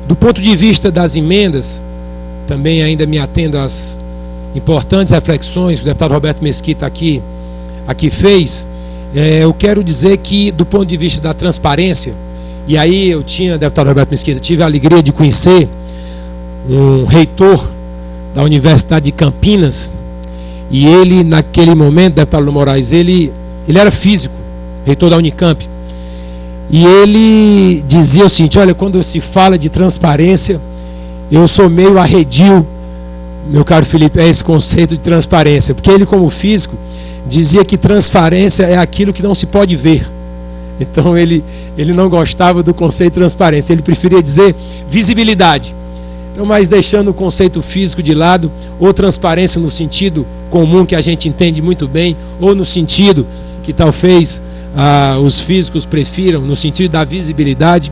Do ponto de vista das emendas, também ainda me atendo às importantes reflexões que o deputado Roberto Mesquita aqui fez. Eu quero dizer que, do ponto de vista da transparência, e aí eu deputado Roberto Mesquita, tive a alegria de conhecer um reitor da Universidade de Campinas, e ele, naquele momento, deputado Lula Moraes, ele era físico, reitor da Unicamp, e ele dizia o seguinte: olha, quando se fala de transparência, eu sou meio arredio, meu caro Felipe, é esse conceito de transparência, porque ele, como físico, dizia que transparência é aquilo que não se pode ver. Então ele não gostava do conceito de transparência, ele preferia dizer visibilidade. Então, mas deixando o conceito físico de lado, ou transparência no sentido comum que a gente entende muito bem, ou no sentido que talvez os físicos prefiram, no sentido da visibilidade,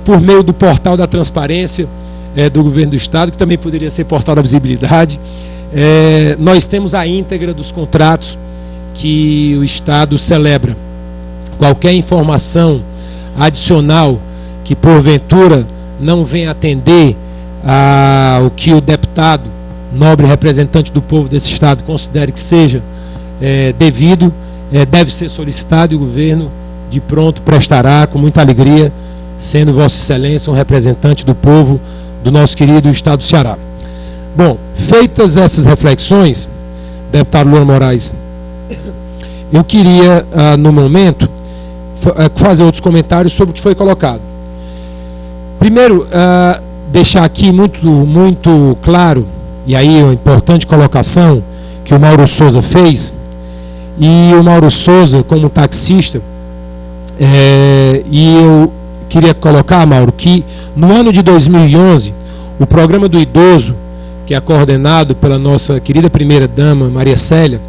por meio do portal da transparência do governo do Estado, que também poderia ser portal da visibilidade, nós temos a íntegra dos contratos que o Estado celebra. Qualquer informação adicional que porventura não venha atender ao que o deputado, nobre representante do povo desse Estado, considere que seja devido, deve ser solicitado, e o governo de pronto prestará com muita alegria, sendo Vossa Excelência um representante do povo do nosso querido Estado do Ceará. Bom, feitas essas reflexões, deputado Lula Moraes, eu queria, no momento, fazer outros comentários sobre o que foi colocado. Primeiro, deixar aqui muito claro, e aí uma importante colocação que o Mauro Souza fez, e o Mauro Souza, como taxista, e eu queria colocar, Mauro, que no ano de 2011, o programa do idoso, que é coordenado pela nossa querida primeira-dama, Maria Célia,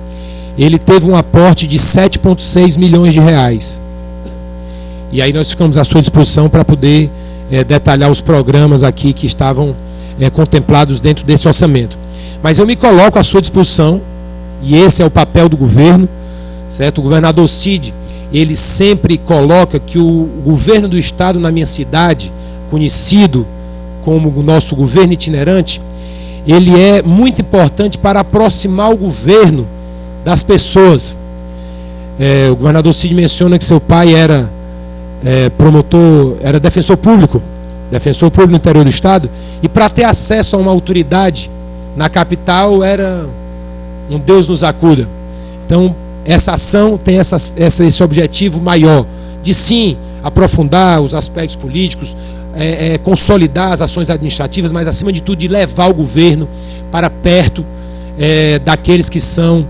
ele teve um aporte de 7,6 milhões de reais. E aí nós ficamos à sua disposição para poder detalhar os programas aqui que estavam contemplados dentro desse orçamento. Mas eu me coloco à sua disposição, e esse é o papel do governo, certo? O governador Cid, ele sempre coloca que o governo do Estado na minha cidade, conhecido como o nosso governo itinerante, ele é muito importante para aproximar o governo das pessoas. O governador Cid menciona que seu pai era promotor, era defensor público no interior do Estado, e para ter acesso a uma autoridade na capital era um Deus nos acuda. Então, essa ação tem esse objetivo maior, de sim aprofundar os aspectos políticos, consolidar as ações administrativas, mas acima de tudo de levar o governo para perto daqueles que são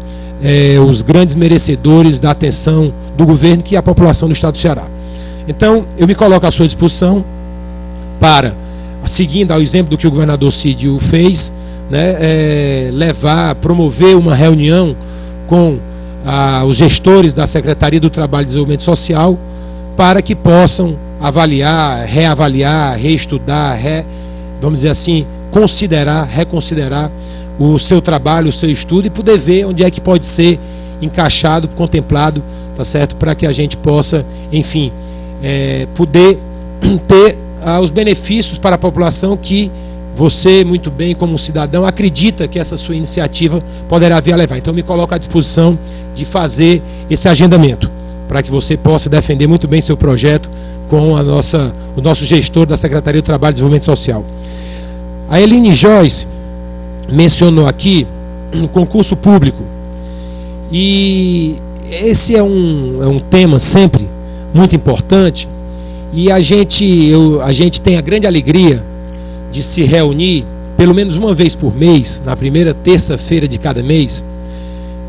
os grandes merecedores da atenção do governo, que é a população do Estado do Ceará. Então, eu me coloco à sua disposição para, seguindo ao exemplo do que o governador Cid fez, promover uma reunião com os gestores da Secretaria do Trabalho e Desenvolvimento Social, para que possam avaliar, reavaliar, reestudar, vamos dizer assim, reconsiderar o seu trabalho, o seu estudo, e poder ver onde é que pode ser encaixado, contemplado, tá certo? Para que a gente possa, enfim, poder ter os benefícios para a população que você, muito bem, como um cidadão, acredita que essa sua iniciativa poderá vir a levar. Então, eu me coloco à disposição de fazer esse agendamento, para que você possa defender muito bem seu projeto com o nosso gestor da Secretaria do Trabalho e Desenvolvimento Social. A Eline Joyce mencionou aqui um concurso público, e esse é um tema sempre muito importante, e a gente tem a grande alegria de se reunir pelo menos uma vez por mês, na primeira terça-feira de cada mês,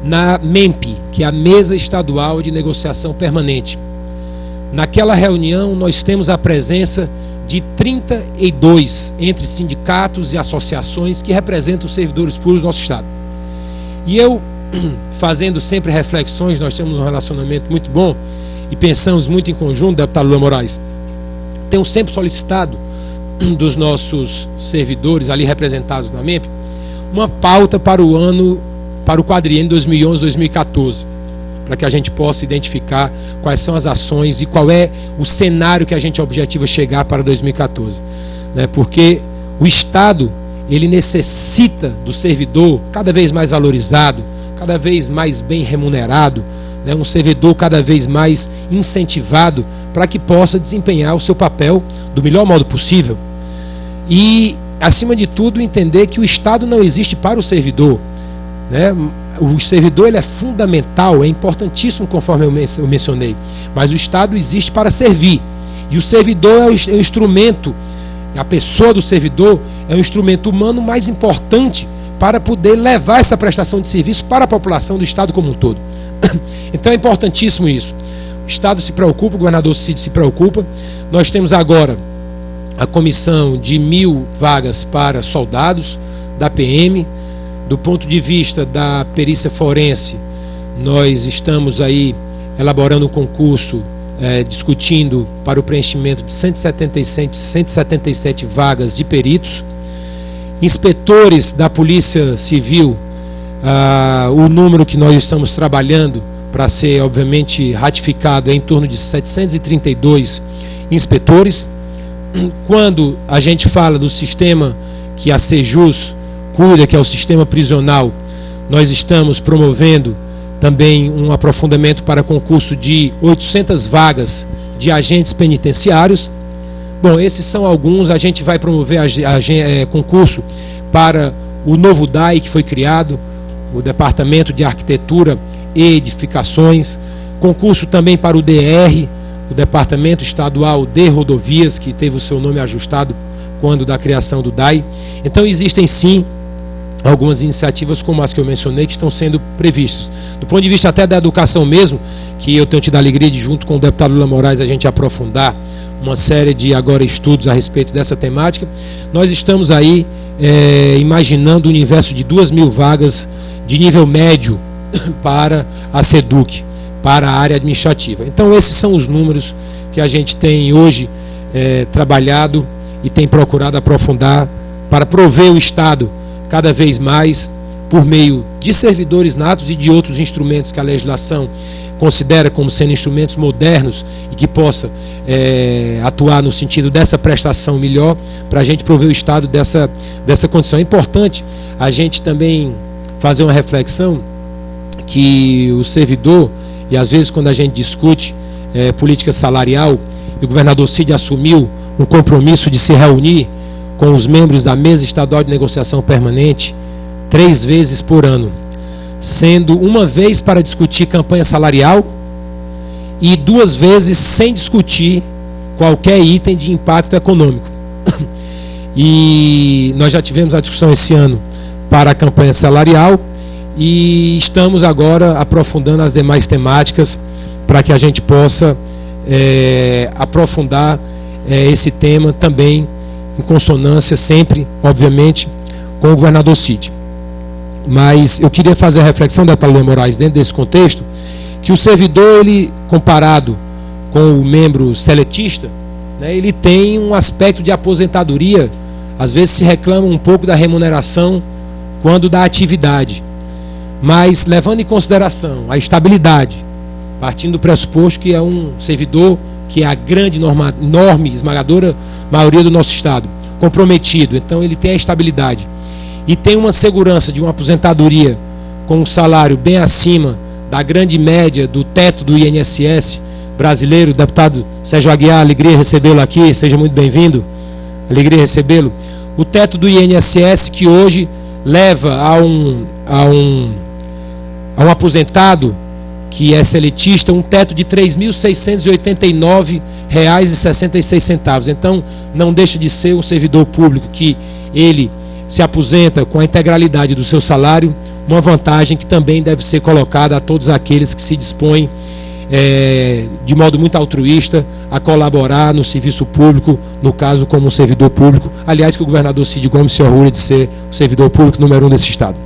na MEMP, que é a Mesa Estadual de Negociação Permanente. Naquela reunião nós temos a presença de 32 entre sindicatos e associações que representam os servidores públicos do nosso Estado. E eu, fazendo sempre reflexões, nós temos um relacionamento muito bom e pensamos muito em conjunto, deputado Lula Moraes, tenho sempre solicitado dos nossos servidores ali representados na MEMP uma pauta para o quadriênio 2011-2014. para que a gente possa identificar quais são as ações e qual é o cenário que a gente objetiva chegar para 2014. Né? Porque o Estado, ele necessita do servidor cada vez mais valorizado, cada vez mais bem remunerado, né? Um servidor cada vez mais incentivado para que possa desempenhar o seu papel do melhor modo possível. E, acima de tudo, entender que o Estado não existe para o servidor, né? O servidor, ele é fundamental, é importantíssimo, conforme eu mencionei, mas o Estado existe para servir, e o servidor é o instrumento, a pessoa do servidor é o instrumento humano mais importante para poder levar essa prestação de serviço para a população do Estado como um todo. Então é importantíssimo isso. O Estado se preocupa, o governador Cid se preocupa. Nós temos agora a comissão de 1.000 vagas para soldados da PM. Do ponto de vista da perícia forense, nós estamos aí elaborando um concurso, discutindo para o preenchimento de 177 vagas de peritos. Inspetores da Polícia Civil, o número que nós estamos trabalhando para ser, obviamente, ratificado é em torno de 732 inspetores. Quando a gente fala do sistema que a Sejus cuida, que é o sistema prisional, nós estamos promovendo também um aprofundamento para concurso de 800 vagas de agentes penitenciários. Bom, esses são alguns. A gente vai promover concurso para o novo DAI que foi criado, o Departamento de Arquitetura e Edificações, concurso também para o DR, o Departamento Estadual de Rodovias, que teve o seu nome ajustado quando da criação do DAI. Então existem sim algumas iniciativas como as que eu mencionei que estão sendo previstas. Do ponto de vista até da educação mesmo, que eu tenho tido a alegria de, junto com o deputado Lula Moraes, a gente aprofundar uma série de agora estudos a respeito dessa temática. Nós estamos aí imaginando um universo de 2.000 vagas de nível médio para a SEDUC, para a área administrativa. Então esses são os números que a gente tem hoje trabalhado e tem procurado aprofundar para prover o Estado cada vez mais por meio de servidores natos e de outros instrumentos que a legislação considera como sendo instrumentos modernos e que possa atuar no sentido dessa prestação melhor, para a gente prover o Estado dessa condição. É importante a gente também fazer uma reflexão que o servidor, e às vezes quando a gente discute política salarial, e o governador Cid assumiu um compromisso de se reunir com os membros da Mesa Estadual de Negociação Permanente 3 vezes por ano, sendo uma vez para discutir campanha salarial e 2 vezes sem discutir qualquer item de impacto econômico. E nós já tivemos a discussão esse ano para a campanha salarial e estamos agora aprofundando as demais temáticas para que a gente possa aprofundar esse tema também em consonância sempre, obviamente, com o governador Cid. Mas eu queria fazer a reflexão da Thalina Moraes dentro desse contexto, que o servidor, ele, comparado com o membro seletista, né, ele tem um aspecto de aposentadoria. Às vezes se reclama um pouco da remuneração quando da atividade, mas levando em consideração a estabilidade, partindo do pressuposto que é um servidor que é a grande, enorme, esmagadora maioria do nosso Estado, comprometido, então ele tem a estabilidade e tem uma segurança de uma aposentadoria com um salário bem acima da grande média do teto do INSS brasileiro. Deputado Sérgio Aguiar, alegria recebê-lo aqui, seja muito bem-vindo, alegria recebê-lo. O teto do INSS que hoje leva a um aposentado que é seletista, um teto de R$ 3.689,66. Então, não deixa de ser um servidor público que ele se aposenta com a integralidade do seu salário, uma vantagem que também deve ser colocada a todos aqueles que se dispõem de modo muito altruísta a colaborar no serviço público, no caso como um servidor público, aliás que o governador Cid Gomes se orgulha de ser o servidor público número 1 desse Estado.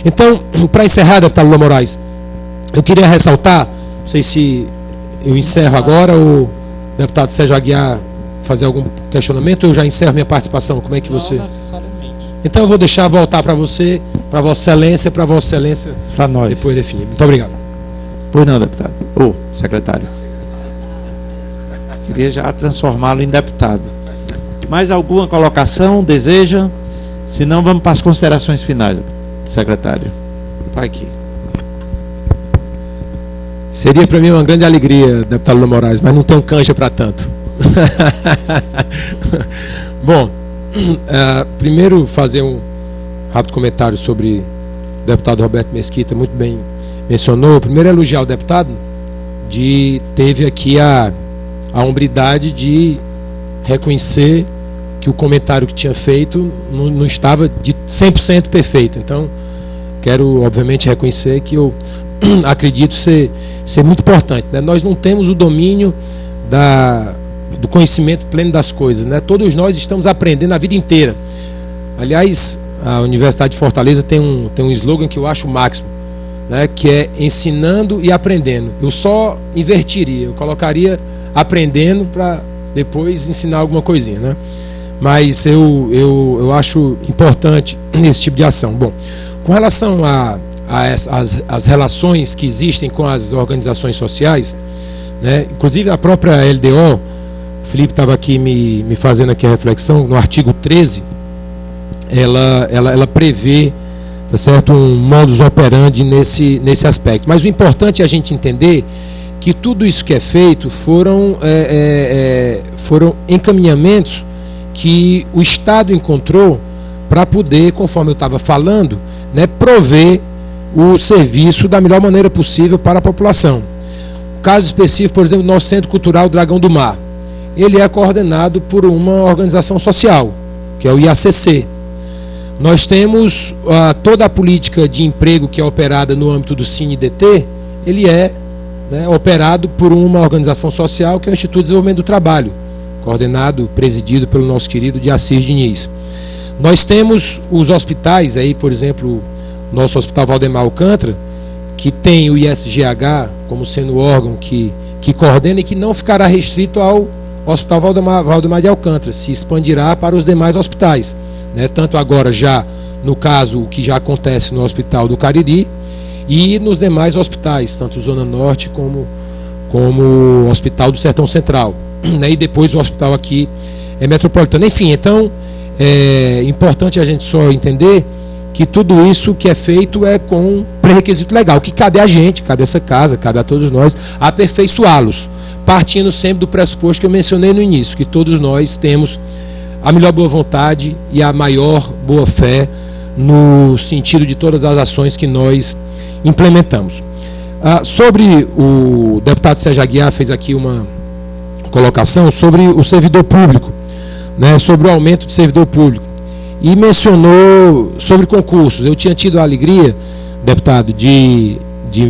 Então, para encerrar, deputado Lula Moraes, eu queria ressaltar, não sei se eu encerro agora ou o deputado Sérgio Aguiar fazer algum questionamento, ou eu já encerro minha participação, como é que você... Não necessariamente. Então eu vou deixar voltar para você, para Vossa Excelência, para nós depois definir. Muito obrigado. Pois não, deputado. Secretário. Queria já transformá-lo em deputado. Mais alguma colocação? Deseja? Se não, vamos para as considerações finais, secretário. Vai aqui. Seria para mim uma grande alegria, deputado Lula Moraes, mas não tenho cancha para tanto. Bom, primeiro fazer um rápido comentário sobre o deputado Roberto Mesquita, muito bem mencionou. Primeiro elogiar o deputado, teve aqui a hombridade de reconhecer que o comentário que tinha feito não estava de 100% perfeito. Então, quero obviamente reconhecer que eu acredito ser muito importante, né? Nós não temos o domínio do conhecimento pleno das coisas, né? Todos nós estamos aprendendo a vida inteira. Aliás, a Universidade de Fortaleza tem um slogan que eu acho o máximo, né? Que é ensinando e aprendendo. Eu só invertiria, eu colocaria aprendendo para depois ensinar alguma coisinha, né? Mas eu acho importante esse tipo de ação. Bom, com relação às relações que existem com as organizações sociais, né, inclusive a própria LDO, o Felipe estava aqui me fazendo aqui a reflexão, no artigo 13, ela prevê, tá certo, um modus operandi nesse aspecto. Mas o importante é a gente entender que tudo isso que é feito foram encaminhamentos que o Estado encontrou para poder, conforme eu estava falando, né, prover o serviço da melhor maneira possível para a população. O caso específico, por exemplo, do nosso Centro Cultural Dragão do Mar, ele é coordenado por uma organização social, que é o IACC. Nós temos toda a política de emprego que é operada no âmbito do CineDT, ele é, né, operado por uma organização social que é o Instituto de Desenvolvimento do Trabalho, coordenado, presidido pelo nosso querido de Assis Diniz. Nós temos os hospitais, aí, por exemplo, nosso Hospital Valdemar Alcântara, que tem o ISGH como sendo o órgão que coordena e que não ficará restrito ao Hospital Valdemar de Alcântara, se expandirá para os demais hospitais, né? Tanto agora já, no caso, o que já acontece no Hospital do Cariri e nos demais hospitais, tanto Zona Norte como o Hospital do Sertão Central, né? E depois o hospital aqui metropolitano. Enfim, então, é importante a gente só entender que tudo isso que é feito é com pré-requisito legal, que cabe a gente, cabe a essa casa, cabe a todos nós, aperfeiçoá-los, partindo sempre do pressuposto que eu mencionei no início, que todos nós temos a melhor boa vontade e a maior boa fé no sentido de todas as ações que nós implementamos. Sobre o deputado Sérgio Aguiar fez aqui uma colocação sobre o servidor público, né, sobre o aumento de servidor público, e mencionou sobre concursos. Eu tinha tido a alegria, deputado, de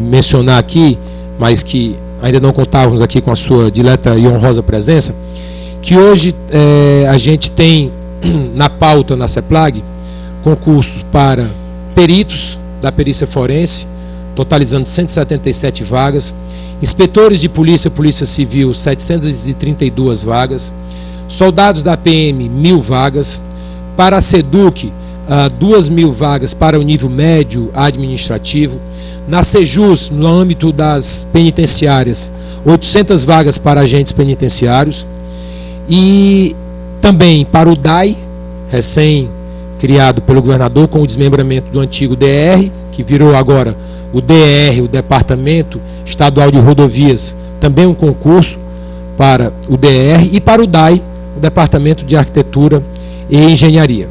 mencionar aqui, mas que ainda não contávamos aqui com a sua dileta e honrosa presença, que hoje a gente tem na pauta na CEPLAG concursos para peritos da perícia forense, totalizando 177 vagas, inspetores de polícia civil, 732 vagas, soldados da PM, 1.000 vagas, para a SEDUC, 2.000 vagas para o nível médio administrativo, na SEJUS, no âmbito das penitenciárias, 800 vagas para agentes penitenciários, e também para o DAI, recém-criado pelo governador com o desmembramento do antigo DR, que virou agora o DR, o Departamento Estadual de Rodovias, também um concurso para o DR, e para o DAI, o Departamento de Arquitetura e Engenharia.